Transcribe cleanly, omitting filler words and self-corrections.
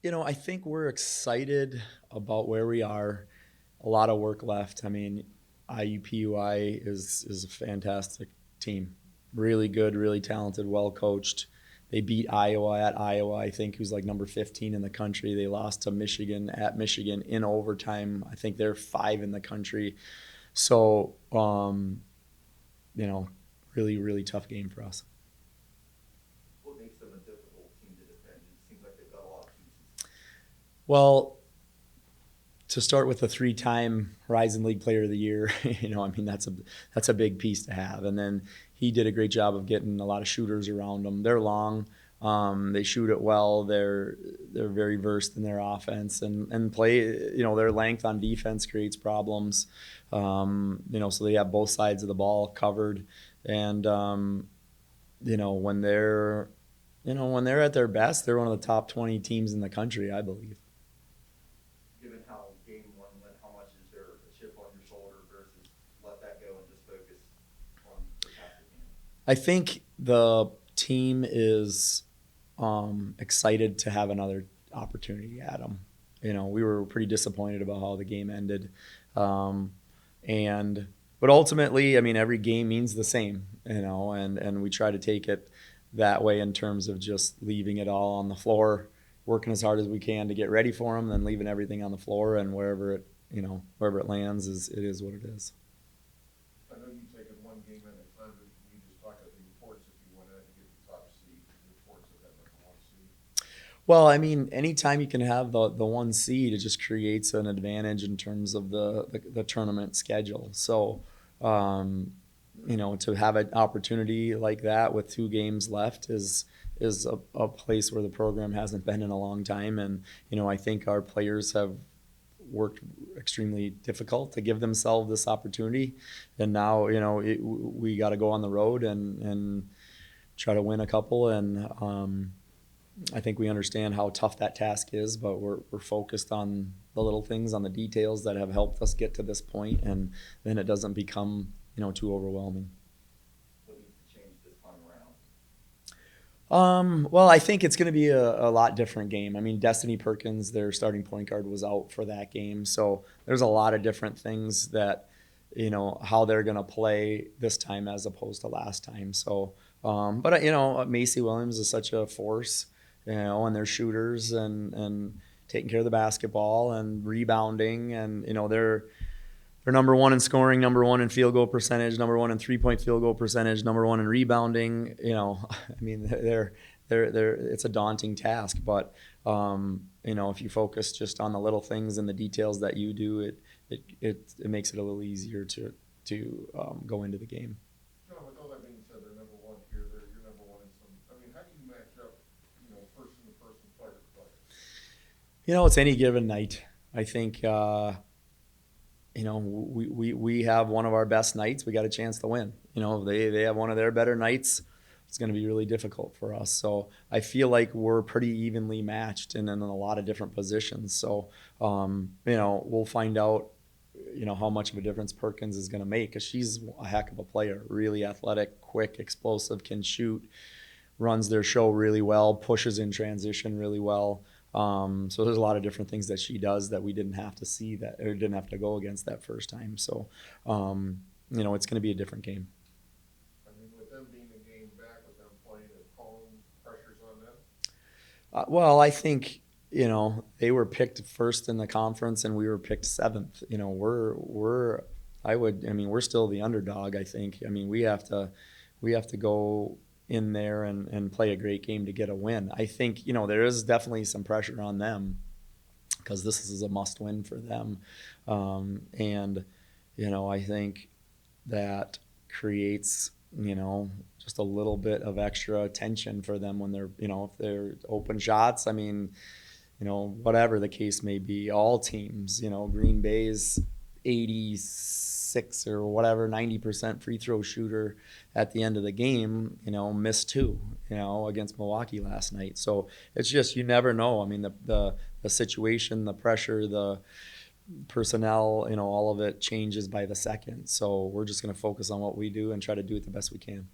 I think we're excited about where we are. A lot of work left. I mean, IUPUI is a fantastic team. Really good, really talented, well coached. They beat Iowa at Iowa, I think, who's like number 15 in the country. They lost to Michigan at Michigan in overtime. I think they're 5 in the country. So, you know, really, really tough game for us. What makes them a difficult team to defend? It seems like they've got a lot of pieces. Well, to start with a 3-time Horizon League Player of the Year, I mean that's a big piece to have. And then he did a great job of getting a lot of shooters around them. They're long, they shoot it well. They're very versed in their offense and play. Their length on defense creates problems. So they have both sides of the ball covered. And when they're at their best, they're one of the top 20 teams in the country, I believe. Given how game one went, how much is there a chip on your shoulder versus let that go and just focus on the task at hand? I think the team is excited to have another opportunity at them. We were pretty disappointed about how the game ended, um, and but ultimately, I mean, every game means the same. And we try to take it that way in terms of just leaving it all on the floor, working as hard as we can to get ready for them, then leaving everything on the floor, and wherever it lands is what it is. I know you've taken one game at a time, but can you just talk about the importance if you wanted to get the top seed, the importance of that number one seed? Well, I mean, anytime you can have the one seed, it just creates an advantage in terms of the tournament schedule. So, um, to have an opportunity like that with 2 games left is a place where the program hasn't been in a long time. And I think our players have worked extremely difficult to give themselves this opportunity. And now, we got to go on the road and try to win a couple. And I think we understand how tough that task is, but we're focused on the little things, on the details that have helped us get to this point, and then it doesn't become too overwhelming. What needs to change this time around? Well, I think it's going to be a lot different game. I mean, Destiny Perkins, their starting point guard, was out for that game, so there's a lot of different things that how they're going to play this time as opposed to last time. So, but Macy Williams is such a force, and they're shooters and taking care of the basketball and rebounding, and they're number one in scoring, number one in field goal percentage, number one in 3-point field goal percentage, number one in rebounding. I mean, they're it's a daunting task, but if you focus just on the little things and the details that you do, it makes it a little easier to go into the game. John, with all that being said, they're number one here, you're number one in some, I mean, how do you match up, person to person, player to player? It's any given night. I think we have one of our best nights. We got a chance to win. They have one of their better nights. It's going to be really difficult for us. So I feel like we're pretty evenly matched and in a lot of different positions. So we'll find out how much of a difference Perkins is going to make, because she's a heck of a player, really athletic, quick, explosive, can shoot, runs their show really well, pushes in transition really well. So there's a lot of different things that she does that we didn't have to see that, or didn't have to go against that first time. So, it's going to be a different game. I mean, with them being a game back, with them playing at home, pressures on them? Well, I think they were picked first in the conference and we were picked seventh. We're still the underdog. I think. I mean, we have to go in there and play a great game to get a win. I think there is definitely some pressure on them because this is a must win for them, and I think that creates just a little bit of extra tension for them when they're if they're open shots. I mean, whatever the case may be, all teams, Green Bay's 86 or whatever 90% free throw shooter at the end of the game, missed 2, against Milwaukee last night. So it's just, you never know. I mean, the situation, the pressure, the personnel, all of it changes by the second. So we're just going to focus on what we do and try to do it the best we can.